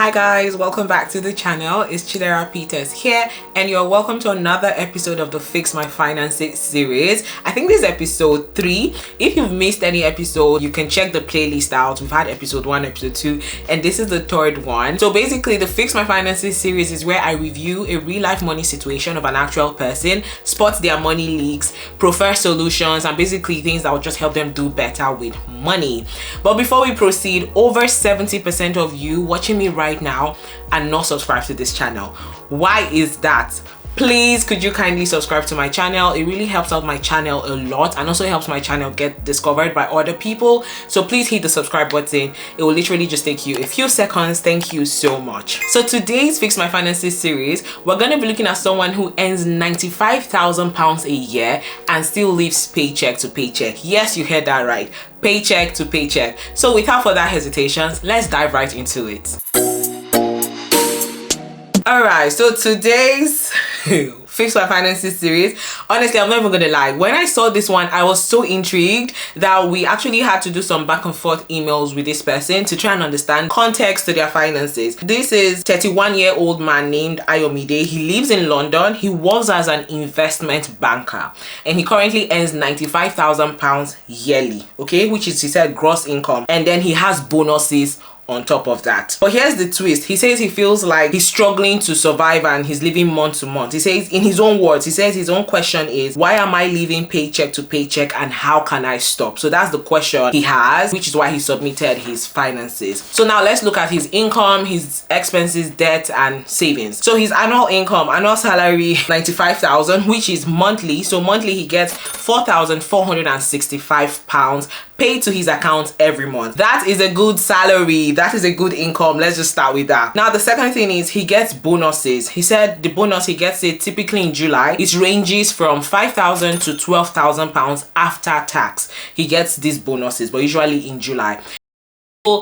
Hi guys, welcome back to the channel. It's Chidera Peters here and you're welcome to another episode of the Fix My Finances series. I think this is episode 3. If you've missed any episode, you can check the playlist out. We've had episode 1, episode 2, and this is the 3rd one. So basically the Fix My Finances series is where I review a real life money situation of an actual person, spot their money leaks, prefer solutions, and basically things that will just help them do better with money. But before we proceed, over 70% of you watching me right now are not subscribed to this channel. Why is that? Please, could you kindly subscribe to my channel? It really helps out my channel a lot and also helps my channel get discovered by other people. So please hit the subscribe button. It will literally just take you a few seconds. Thank you so much. So today's Fix My Finances series, we're going to be looking at someone who earns £95,000 a year and still lives paycheck to paycheck. Yes, you heard that right. Paycheck to paycheck. So without further hesitations, let's dive right into it. Alright, so today's Fix My Finances series, honestly, I'm not even gonna lie, when I saw this one, I was so intrigued that we actually had to do some back and forth emails with this person to try and understand context to their finances. This is 31-year-old man named Ayomide. He lives in London. He works as an investment banker and he currently earns £95,000 yearly, okay, which is, he said, gross income, and then he has bonuses on top of that. But here's the twist. He says he feels like he's struggling to survive and he's living month to month. He says, in his own words, he says his own question is, why am I living paycheck to paycheck and how can I stop? So that's the question he has, which is why he submitted his finances. So now let's look at his income, his expenses, debt, and savings. So his annual income, annual salary, 95,000, which is monthly. So monthly he gets £4,465 paid to his account every month. That is a good salary. That is a good income. Let's just start with that. Now the second thing is he gets bonuses. He said the bonus he gets it typically in July. It ranges from £5,000 to £12,000 after tax. He gets these bonuses, but usually in July.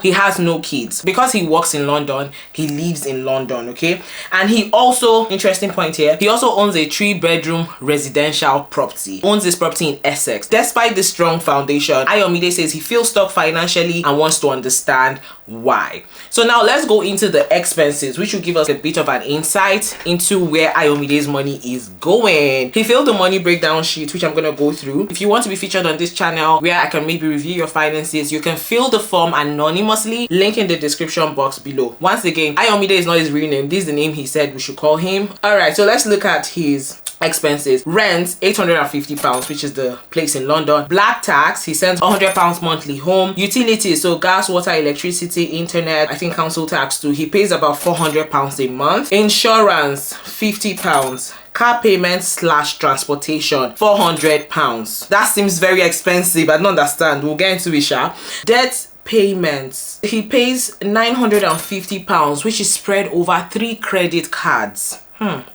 He has no kids because he works in London. He lives in London, okay? And he also, interesting point here, he also owns a 3-bedroom residential property. Owns this property in Essex. Despite this strong foundation, Ayomide says he feels stuck financially and wants to understand why. So now let's go into the expenses, which will give us a bit of an insight into where Ayomide's money is going. He filled the money breakdown sheet, which I'm going to go through. If you want to be featured on this channel where I can maybe review your finances, you can fill the form anonymously, link in the description box below. Once again, Ayomide is not his real name. This is the name he said we should call him. All right, so let's look at his expenses. Rent, £850, which is the place in London. Black tax, he sends £100 monthly home. Utilities, so gas, water, electricity, internet, I think council tax too. He pays about £400 a month. Insurance, £50. Car payments / transportation, £400. That seems very expensive. I don't understand. We'll get into it, sha. Debt payments, he pays £950, which is spread over 3 credit cards.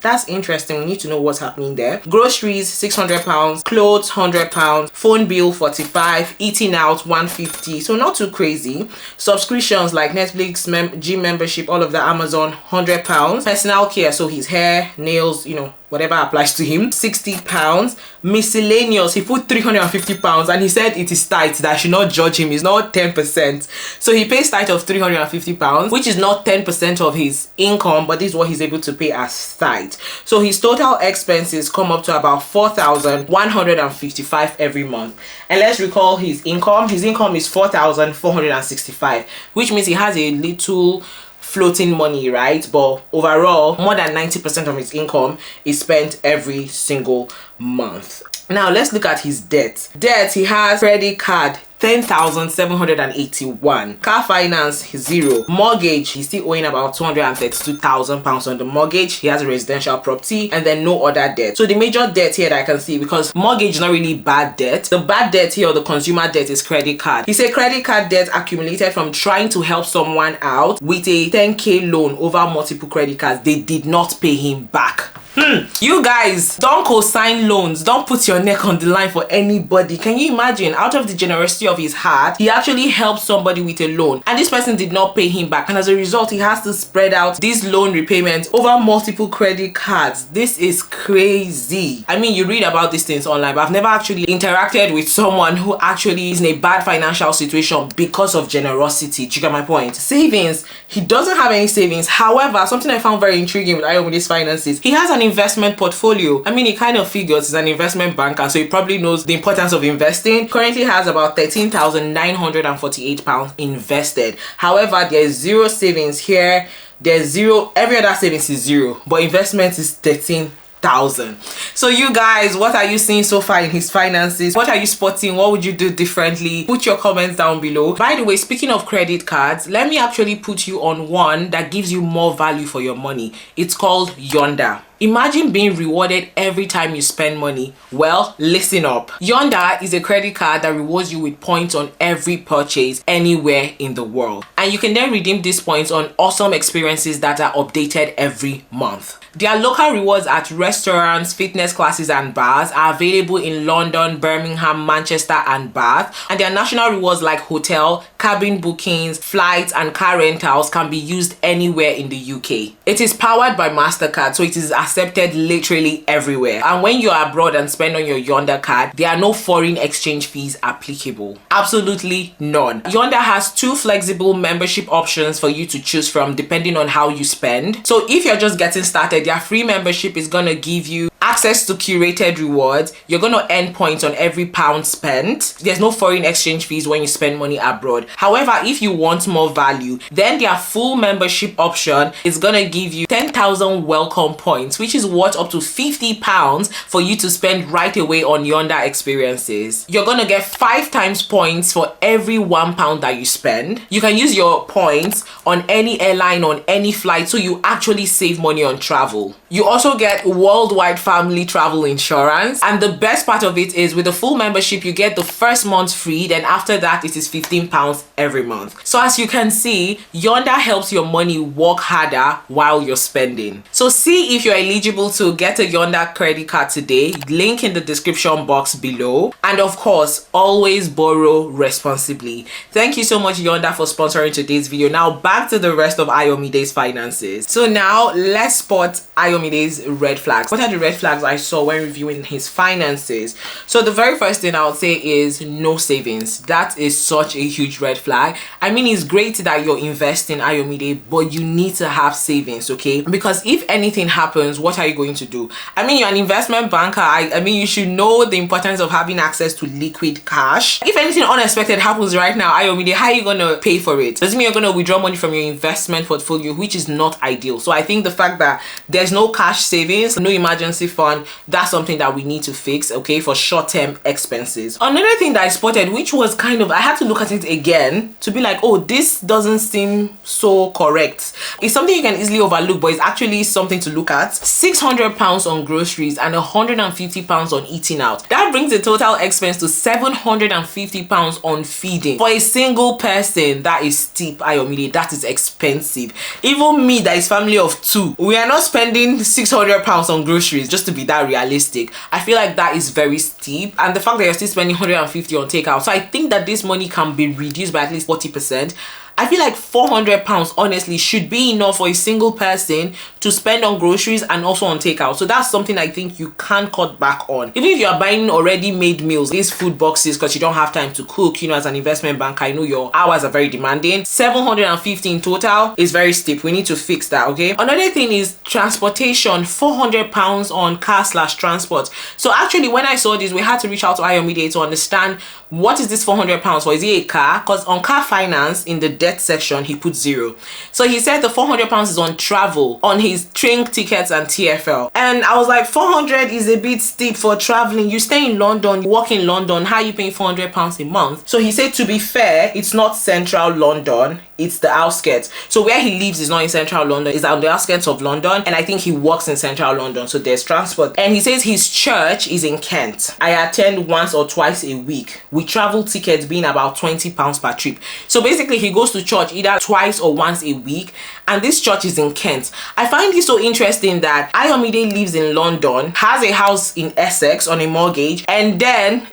That's interesting. We need to know what's happening there. Groceries, £600, clothes, £100, phone bill, £45, eating out, £150. So not too crazy. Subscriptions like Netflix, gym membership, all of that, Amazon, £100. Personal care, so his hair, nails, you know, whatever applies to him, £60. Miscellaneous, he put £350 and he said it is tight, that I should not judge him. It's not 10%. So he pays tithe of £350, which is not 10% of his income, but this is what he's able to pay as tithe. So his total expenses come up to about £4,155 every month. And let's recall his income. His income is £4,465, which means he has a little floating money, right? But overall, more than 90% of his income is spent every single month. Now let's look at his debt. He has credit card, £10,781. Car finance, 0. Mortgage, he's still owing about £232,000 on the mortgage. He has a residential property and then no other debt. So the major debt here that I can see, because mortgage is not really bad debt. The bad debt here, or the consumer debt, is credit card. He said credit card debt accumulated from trying to help someone out with a 10K loan over multiple credit cards. They did not pay him back. You guys, don't co-sign loans. Don't put your neck on the line for anybody. Can you imagine? Out of the generosity of his heart, he actually helped somebody with a loan, and this person did not pay him back, and as a result he has to spread out these loan repayments over multiple credit cards. This is crazy. I mean, you read about these things online, but I've never actually interacted with someone who actually is in a bad financial situation because of generosity. Do you get my point? Savings, he doesn't have any savings. However, something I found very intriguing with Ayomide's finances, he has an investment portfolio. I mean, he kind of figures he's an investment banker, so he probably knows the importance of investing. Currently has about £13,948 invested. However, there's zero savings here. There's zero, every other savings is zero, but investment is 13,000. So you guys, what are you seeing so far in his finances? What are you spotting? What would you do differently? Put your comments down below. By the way, speaking of credit cards, let me actually put you on one that gives you more value for your money. It's called YONDER. Imagine being rewarded every time you spend money. Well, listen up. YONDER is a credit card that rewards you with points on every purchase anywhere in the world. And you can then redeem these points on awesome experiences that are updated every month. Their local rewards at restaurants, fitness classes and bars are available in London, Birmingham, Manchester and Bath. And their national rewards like hotel, cabin bookings, flights and car rentals can be used anywhere in the UK. It is powered by MasterCard, so it is accepted literally everywhere. And when you are abroad and spend on your YONDER card, there are no foreign exchange fees applicable. Absolutely none. YONDER has 2 flexible membership options for you to choose from depending on how you spend. So if you're just getting started, their free membership is gonna give you access to curated rewards. You're gonna earn points on every pound spent. There's no foreign exchange fees when you spend money abroad. However, if you want more value, then their full membership option is gonna give you 10,000 welcome points, which is worth up to £50 for you to spend right away on YONDER experiences. You're gonna get 5 times points for every £1 that you spend. You can use your points on any airline, on any flight, so you actually save money on travel. You also get worldwide family travel insurance, and the best part of it is with the full membership you get the first month free, then after that it is £15 every month. So as you can see, YONDER helps your money work harder while you're spending. So see if you're eligible to get a YONDER credit card today. Link in the description box below, and of course always borrow responsibly. Thank you so much YONDER for sponsoring today's video. Now back to the rest of Ayomide's finances. So now let's spot Ayomide's red flags. What are the red flags I saw when reviewing his finances? So the very first thing I would say is no savings. That is such a huge red flag. I mean, it's great that you're investing, Ayomide, but you need to have savings, okay? Because if anything happens, what are you going to do? I mean, you're an investment banker. I mean, you should know the importance of having access to liquid cash. If anything unexpected happens right now, Ayomide, how are you going to pay for it? Doesn't mean you're going to withdraw money from your investment portfolio, which is not ideal. So I think the fact that there's no cash savings, no emergency fund, that's something that we need to fix, okay, for short-term expenses. Another thing that I spotted, which was kind of, I had to look at it again to be like, oh, this doesn't seem so correct. It's something you can easily overlook, but it's actually something to look at. £600 on groceries and £150 on eating out. That brings the total expense to £750 on feeding. For a single person, that is steep, Ayomide. That is expensive. Even me, that is family of 2, we are not spending £600 on groceries, just to be that realistic. I feel like that is very steep, and the fact that you're still spending £150 on takeout, so I think that this money can be reduced by at least 40%. I feel like £400 honestly should be enough for a single person to spend on groceries and also on takeout. So that's something I think you can cut back on. Even if you are buying already made meals, these food boxes, because you don't have time to cook, you know, as an investment banker, I know your hours are very demanding. £750 in total is very steep. We need to fix that, okay? Another thing is transportation, £400 on car/transport. So actually, when I saw this, we had to reach out to Ayomide to understand what is this £400 for. Is it a car? Because on car finance, in the debt section, he put 0. So he said the £400 is on travel, on his train tickets and TFL. And I was like, 400 is a bit steep for traveling. You stay in London, you work in London, how are you paying £400 a month? So he said, to be fair, it's not central London, it's the outskirts. So where he lives is not in central London, it's on the outskirts of London, and I think he works in central London, so there's transport. And he says his church is in Kent. I attend once or twice a week, with travel tickets being about £20 per trip. So basically he goes to church either twice or once a week, and this church is in Kent. I find it so interesting that Ayomide lives in London, has a house in Essex on a mortgage, and then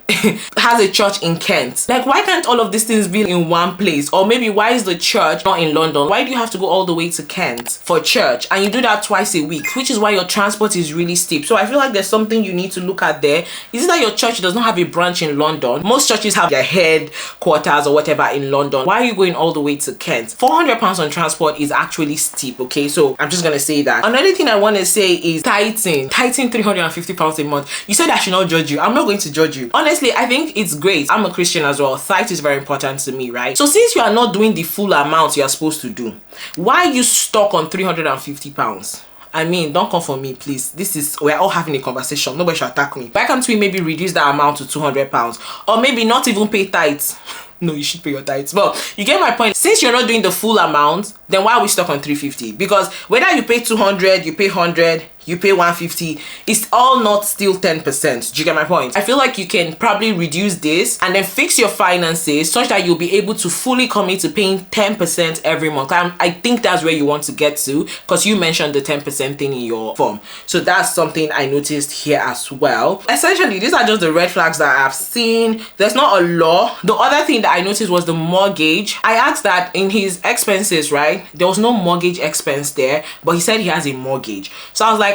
has a church in Kent. Like, why can't all of these things be in one place? Or maybe why is the church not in London? Why do you have to go all the way to Kent for church? And you do that twice a week, which is why your transport is really steep. So I feel like there's something you need to look at there. Is it that your church does not have a branch in London? Most churches have their headquarters or whatever in London. Why are you going all the way to Kent? £400 on transport is actually steep, okay? So I'm just gonna say that. Another thing I want to say is tithing £350 a month. You said I should not judge you. I'm not going to judge you. Honestly, I think it's great. I'm a Christian as well. Tithe is very important to me, right? So since you are not doing the full amount you are supposed to do, why are you stuck on £350? I mean, don't come for me, please. We're all having a conversation. Nobody should attack me. Why can't we maybe reduce that amount to £200? Or maybe not even pay tithes? No, you should pay your tithes. But you get my point. Since you're not doing the full amount, then why are we stuck on 350? Because whether you pay 200, you pay 100, you pay 150, it's all not still 10%. Do you get my point? I feel like you can probably reduce this and then fix your finances such that you'll be able to fully commit to paying 10% every month. I think that's where you want to get to, because you mentioned the 10% thing in your form. So that's something I noticed here as well. Essentially, these are just the red flags that I've seen. There's not a law. The other thing that I noticed was the mortgage. I asked that in his expenses, right? There was no mortgage expense there, but he said he has a mortgage. So I was like,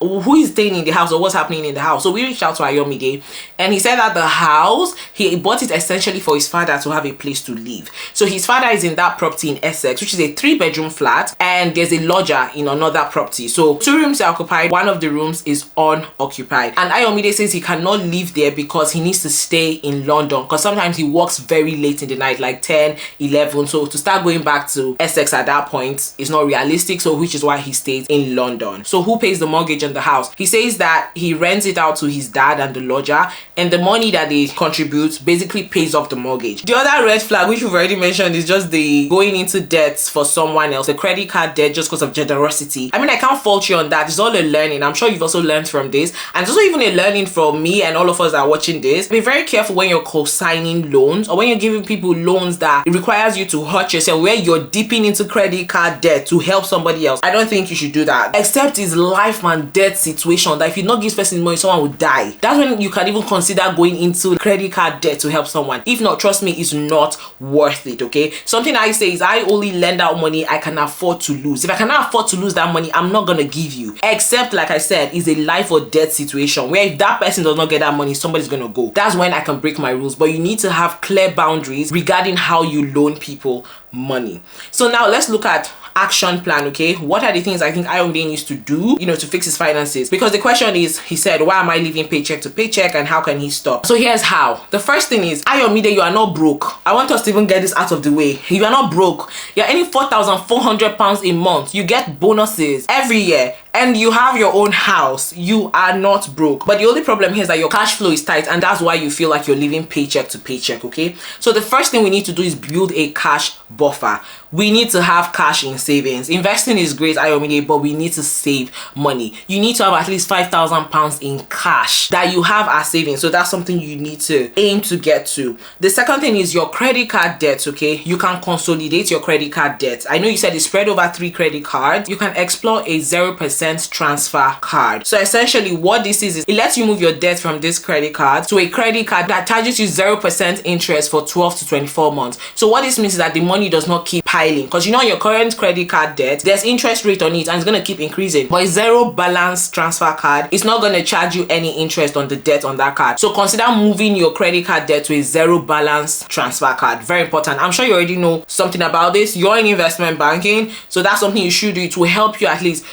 who is staying in the house, or what's happening in the house? So we reached out to Ayomide, and he said that the house, he bought it essentially for his father to have a place to live. So his father is in that property in Essex, which is a 3-bedroom flat, and there's a lodger in another property. So 2 rooms are occupied, 1 of the rooms is unoccupied. And Ayomide says he cannot live there because he needs to stay in London, because sometimes he works very late in the night, like 10, 11. So to start going back to Essex at that point is not realistic, so which is why he stays in London. So who pays the mortgage on the house? He says that he rents it out to his dad and the lodger, and the money that they contribute basically pays off the mortgage. The other red flag, which we've already mentioned, is just the going into debts for someone else, the credit card debt, just because of generosity. I mean, I can't fault you on that. It's all a learning. I'm sure you've also learned from this, and it's also even a learning from me and all of us that are watching this. Be very careful when you're co-signing loans, or when you're giving people loans that it requires you to hurt yourself, where you're dipping into credit card debt to help somebody else. I don't think you should do that, except it's life and death situation that if you not give person money, someone will die. That's when you can even consider going into credit card debt to help someone. If not, trust me, it's not worth it. Okay, something I say is I only lend out money I can afford to lose. If I cannot afford to lose that money, I'm not gonna give you, except, like I said, it's a life or death situation where if that person does not get that money, somebody's gonna go. That's when I can break my rules. But you need to have clear boundaries regarding how you loan people money. So now let's look at action plan. Okay, what are the things I think Ayomide needs to do, to fix his finances? Because the question is, he said, why am I living paycheck to paycheck, and how can he stop? So here's how. The first thing is, Ayomide, you are not broke. I want us to even get this out of the way. You are not broke. You're earning £4,400 a month. You get bonuses every year, and you have your own house. You are not broke. But the only problem here is that your cash flow is tight, and that's why you feel like you're living paycheck to paycheck. Okay, so the first thing we need to do is build a cash buffer. We need to have cash in savings. Investing is great, Ayomide, but we need to save money. You need to have at least £5,000 in cash that you have as savings. So that's something you need to aim to get to. The second thing is your credit card debt. Okay, you can consolidate your credit card debt. I know you said it's spread over 3 credit cards. You can explore a 0% transfer card. So essentially what this is it lets you move your debt from this credit card to a credit card that charges you 0% interest for 12 to 24 months. So what this means is that the money does not keep piling, because your current credit card debt, there's interest rate on it and it's going to keep increasing. But a 0 balance transfer card, it's not going to charge you any interest on the debt on that card. So consider moving your credit card debt to a 0 balance transfer card. Very important. I'm sure you already know something about this. You're in investment banking, so that's something you should do. It will help you at least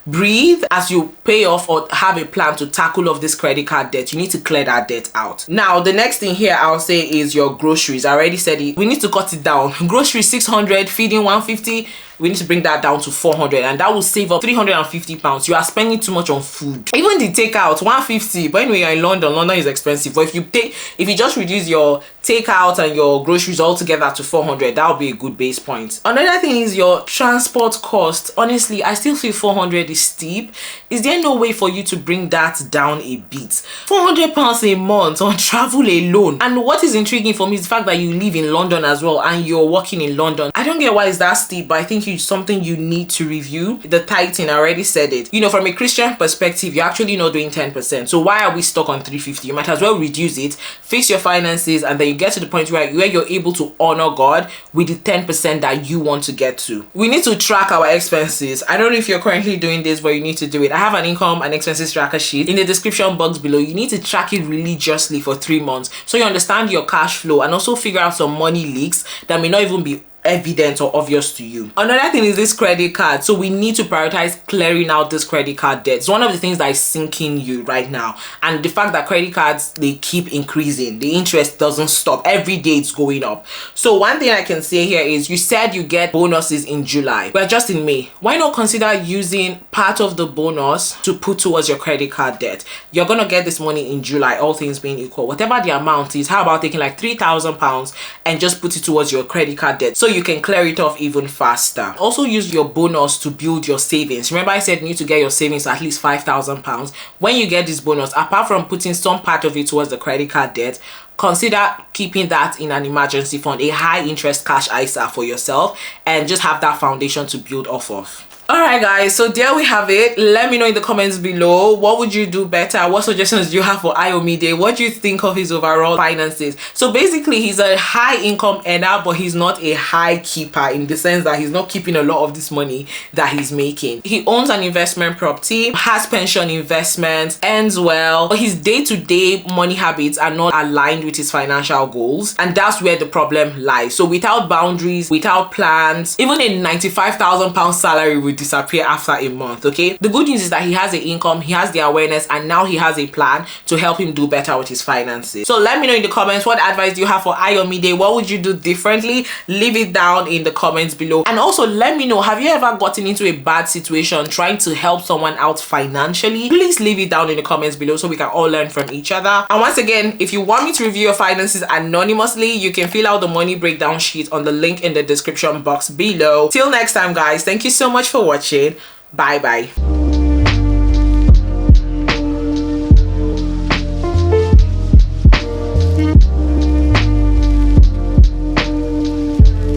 breathe as you pay off or have a plan to tackle of this credit card debt. You need to clear that debt out. Now the next thing here I'll say is your groceries. I already said it, we need to cut it down. Groceries 600, feeding 150. we need to bring that down to 400, and that will save up 350 pounds. You are spending too much on food. Even the takeout 150, but anyway, you're in London is expensive. But if you just reduce your takeout and your groceries all together to 400, that will be a good base point. Another thing is your transport cost. Honestly, I still feel 400 is steep. Is there no way for you to bring that down a bit? 400 pounds a month on travel alone. And what is intriguing for me is the fact that you live in London as well and you're working in London. I don't get why it's that steep, but I think it's something you need to review. The tithing, I already said it. You know, from a Christian perspective, you're actually not doing 10%. So why are we stuck on 350? You might as well reduce it, fix your finances, and then you get to the point where you're able to honor God with the 10% that you want to get to. We need to track our expenses. I don't know if you're currently doing this, but you need to do it. I have an income and expenses tracker sheet in the description box below. You need to track it religiously for 3 months so you understand your cash flow and also figure out some money leaks that may not even be evident or obvious to you. Another thing is this credit card. So we need to prioritize clearing out this credit card debt. It's one of the things that is sinking you right now, and the fact that credit cards, they keep increasing, the interest doesn't stop, every day it's going up. So one thing I can say here is, you said you get bonuses in July, we're just in May. Why not consider using part of the bonus to put towards your credit card debt? You're gonna get this money in July, all things being equal. Whatever the amount is, how about taking like £3,000 and just put it towards your credit card debt so you can clear it off even faster. Also use your bonus to build your savings. Remember I said you need to get your savings to at least £5,000. When you get this bonus, apart from putting some part of it towards the credit card debt, consider keeping that in an emergency fund, a high interest cash ISA for yourself, and just have that foundation to build off of. Alright guys, so there we have it. Let me know in the comments below, what would you do better? What suggestions do you have for Ayomide? What do you think of his overall finances? So basically, he's a high income earner, but he's not a high keeper, in the sense that he's not keeping a lot of this money that he's making. He owns an investment property, has pension investments, earns well, but his day-to-day money habits are not aligned with his financial goals, and that's where the problem lies. So without boundaries, without plans, even a £95,000 salary would disappear after a month. Okay, the good news is that he has the income, he has the awareness, and now he has a plan to help him do better with his finances. So let me know in the comments, what advice do you have for Ayomide? What would you do differently? Leave it down in the comments below. And also let me know, have you ever gotten into a bad situation trying to help someone out financially? Please leave it down in the comments below so we can all learn from each other. And once again, if you want me to review your finances anonymously, you can fill out the money breakdown sheet on the link in the description box below. Till next time guys, thank you so much for watching. Bye bye.